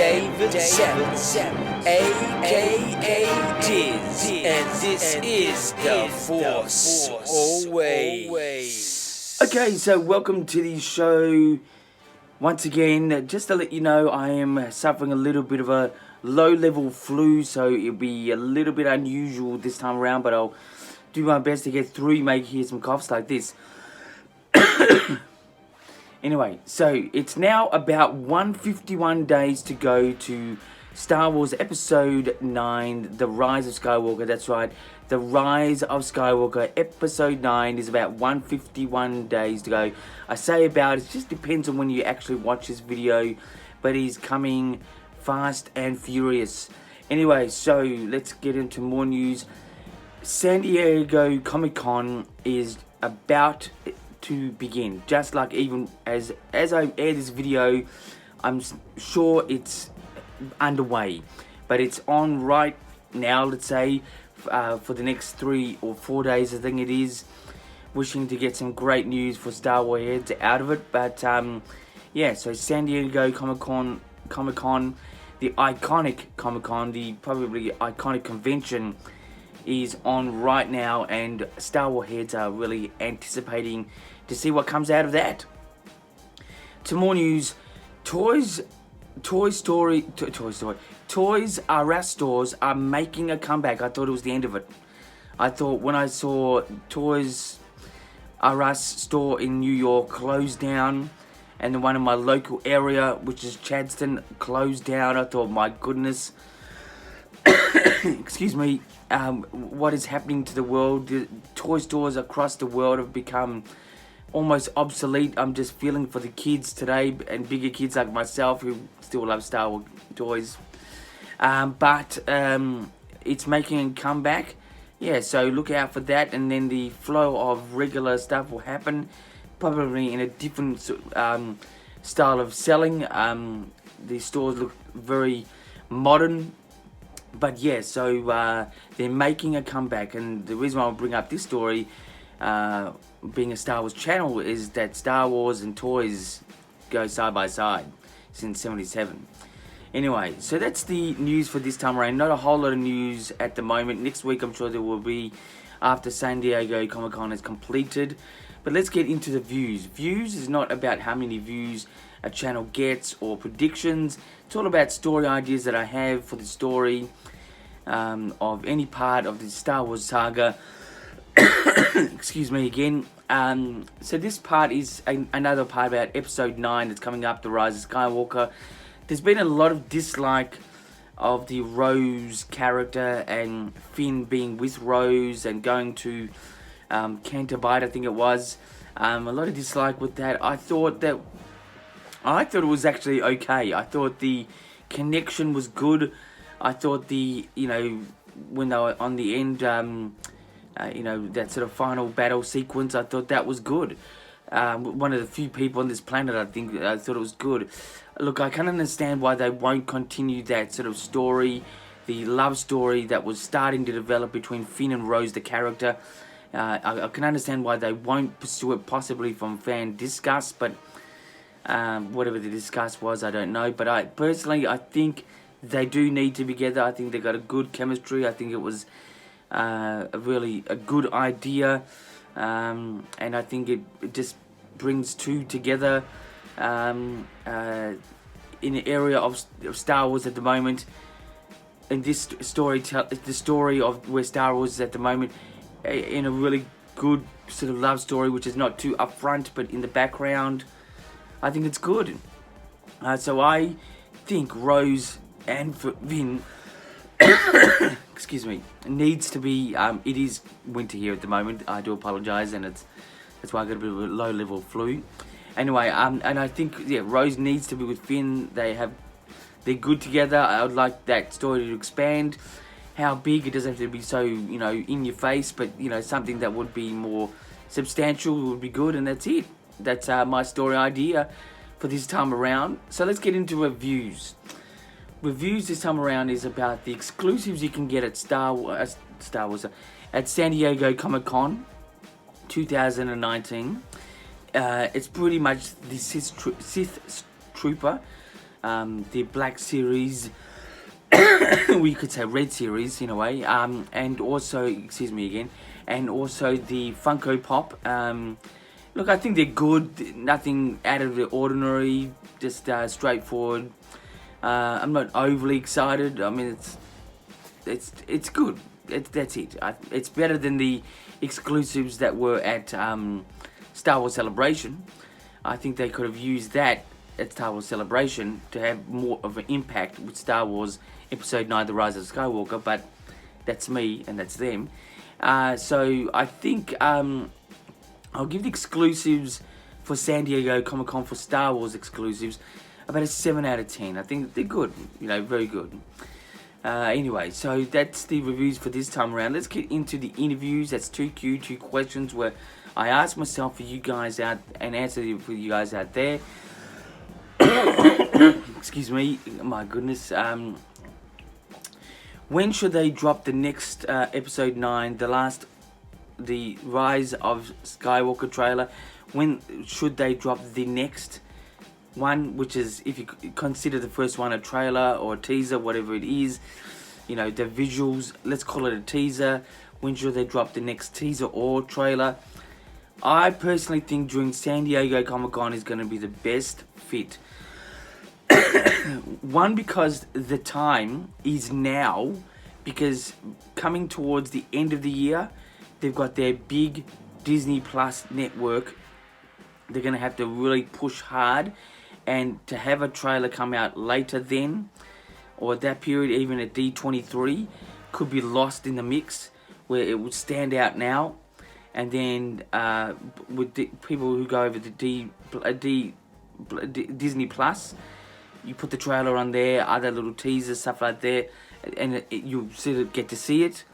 David Savage, a.k.a. Diz, and this is The Force Always. Okay, so welcome to the show. Once again, just to let you know, I am suffering a little bit of a low-level flu, so it'll be a little bit unusual this time around, but I'll do my best to get through. You may hear some coughs like this. Anyway, so it's now about 151 days to go to Star Wars Episode 9, The Rise of Skywalker. That's right, The Rise of Skywalker Episode 9 is about 151 days to go. I say about, it just depends on when you actually watch this video, but he's coming fast and furious. Anyway, so let's get into more news. San Diego Comic-Con is about to begin. Just like even as I air this video, I'm sure it's underway, but it's on right now, let's say, for the next 3 or 4 days, I think it is. Wishing to get some great news for Star Wars heads out of it, but yeah, so San Diego Comic-Con, the iconic Comic-Con, the probably iconic convention, is on right now, and Star Wars heads are really anticipating to see what comes out of that. To more news, Toys R Us stores are making a comeback. I thought it was the end of it. I thought when I saw Toys R Us store in New York closed down, and the one in my local area, which is Chadstone, closed down, I thought, my goodness, excuse me, what is happening to the world? The toy stores across the world have become almost obsolete. I'm just feeling for the kids today, and bigger kids like myself who still love Star Wars toys. But it's making a comeback. Yeah, so look out for that, and then the flow of regular stuff will happen, probably in a different style of selling. The stores look very modern. But yeah, so they're making a comeback, and the reason why I bring up this story, being a Star Wars channel, is that Star Wars and toys go side by side since '77. Anyway, so that's the news for this time around. Not a whole lot of news at the moment. Next week I'm sure there will be, after San Diego Comic-Con is completed. But let's get into the views. Views is not about how many views a channel gets or predictions. It's all about story ideas that I have for the story of any part of the Star Wars saga. Excuse me again. So this part is another part about Episode 9 that's coming up, The Rise of Skywalker. There's been a lot of dislike of the Rose character and Finn being with Rose and going to Canto Bight, I think it was. A lot of dislike with that. I thought it was actually okay. I thought the connection was good. I thought when they were on the end, that sort of final battle sequence, I thought that was good. One of the few people on this planet, I thought it was good. Look, I can understand why they won't continue that sort of story, the love story that was starting to develop between Finn and Rose, the character. I can understand why they won't pursue it, possibly from fan disgust, but whatever the disgust was, I don't know. But I think they do need to be together. I think they got a good chemistry. I think it was really a good idea, and I think it just brings two together in the area of Star Wars at the moment. In this story, the story of where Star Wars is at the moment, in a really good sort of love story, which is not too upfront, but in the background, I think it's good. So I think Rose and Finn, excuse me, needs to be. It is winter here at the moment. I do apologise, and that's why I got a bit of a low-level flu. Anyway, and I think Rose needs to be with Finn. They're good together. I would like that story to expand. How big? It doesn't have to be so in your face, but something that would be more substantial would be good, and that's it. That's my story idea for this time around. So let's get into reviews. Reviews this time around is about the exclusives you can get at Star Wars at San Diego Comic-Con 2019. It's pretty much the Sith Trooper the Black Series, we could say Red Series in a way, and also, excuse me again, and also the Funko Pop. Look, I think they're good, nothing out of the ordinary, just straightforward. I'm not overly excited. I mean, it's good. That's it. It's better than the exclusives that were at Star Wars Celebration. I think they could have used that at Star Wars Celebration to have more of an impact with Star Wars Episode 9, The Rise of Skywalker, but that's me and that's them. So I think I'll give the exclusives for San Diego Comic-Con for Star Wars exclusives about a 7 out of 10. I think they're good, very good. Anyway, so that's the reviews for this time around. Let's get into the interviews. That's 2 questions where I ask myself for you guys out and answer for you guys out there. Excuse me, my goodness. When should they drop the next episode 9, the Rise of Skywalker trailer? When should they drop the next one, which is, if you consider the first one a trailer or a teaser, whatever it is, the visuals, let's call it a teaser. When should they drop the next teaser or trailer? I personally think during San Diego Comic-Con is going to be the best fit. One, because the time is now, because coming towards the end of the year, they've got their big Disney Plus network. They're going to have to really push hard, and to have a trailer come out later then, or at that period, even at D23, could be lost in the mix, where it would stand out now. And then with the people who go over to Disney Plus, you put the trailer on there, other little teasers, stuff like that, and you sort of get to see it.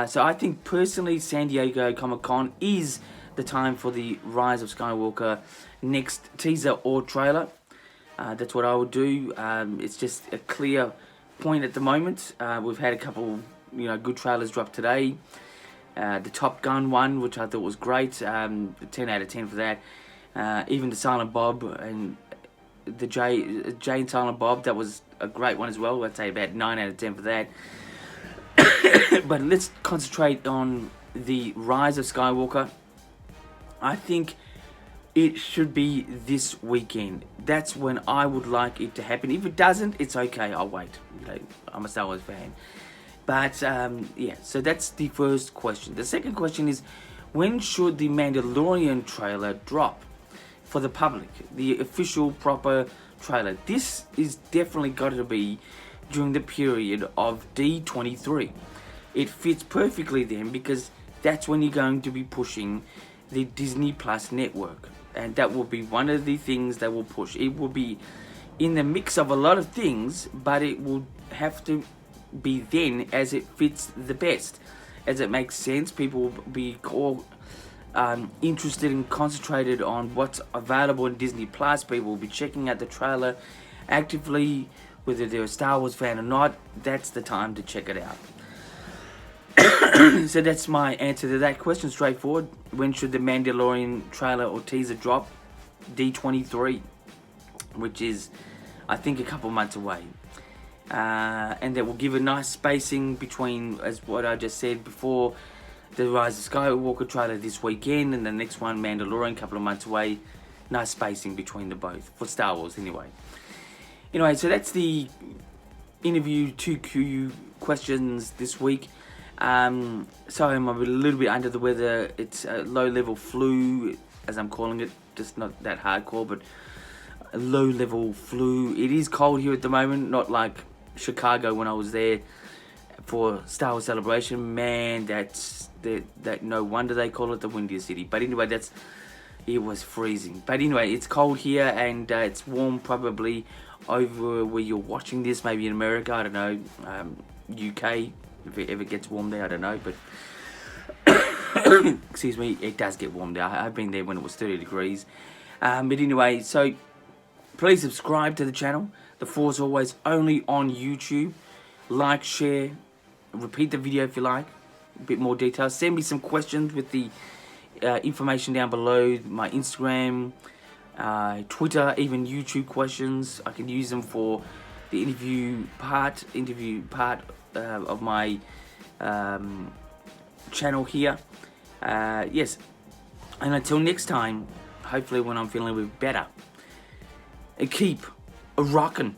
So I think personally, San Diego Comic-Con is the time for the Rise of Skywalker next teaser or trailer. That's what I would do. It's just a clear point at the moment. We've had a couple, good trailers drop today. The Top Gun one, which I thought was great, 10 out of 10 for that. Even the Silent Bob and the Jay and Silent Bob, that was a great one as well. I'd say about 9 out of 10 for that. But let's concentrate on the Rise of Skywalker. I think it should be this weekend. That's when I would like it to happen. If it doesn't, it's okay. I'll wait. I'm a Star Wars fan. But, yeah, so that's the first question. The second question is, when should the Mandalorian trailer drop for the public? The official, proper trailer. This is definitely got to be during the period of D23. It fits perfectly then, because that's when you're going to be pushing the Disney Plus network. And that will be one of the things they will push. It will be in the mix of a lot of things, but it will have to be then as it fits the best, as it makes sense. People will be interested and concentrated on what's available in Disney Plus. People will be checking out the trailer actively, whether they're a Star Wars fan or not. That's the time to check it out. So that's my answer to that question, straightforward. When should the Mandalorian trailer or teaser drop? D23, which is, I think, a couple months away. And that will give a nice spacing between, as what I just said before, the Rise of Skywalker trailer this weekend, and the next one, Mandalorian, a couple of months away. Nice spacing between the both, for Star Wars anyway. Anyway, so that's the interview 2Q questions this week. Sorry, I'm a little bit under the weather. It's a low-level flu, as I'm calling it. Just not that hardcore, but a low-level flu. It is cold here at the moment, not like Chicago when I was there for Star Wars Celebration. Man, that no wonder they call it the windiest city. But anyway, it was freezing. But anyway, it's cold here, and it's warm probably over where you're watching this, maybe in America, I don't know, UK, if it ever gets warm there, I don't know, but excuse me, it does get warm there. I've been there when it was 30 degrees. But anyway, so please subscribe to the channel. The Force Always only on YouTube. Like, share, repeat the video if you like. A bit more details. Send me some questions with the information down below. My Instagram, Twitter, even YouTube questions. I can use them for the interview part of my channel here. Yes, and until next time, hopefully when I'm feeling a bit better, and keep a rockin'.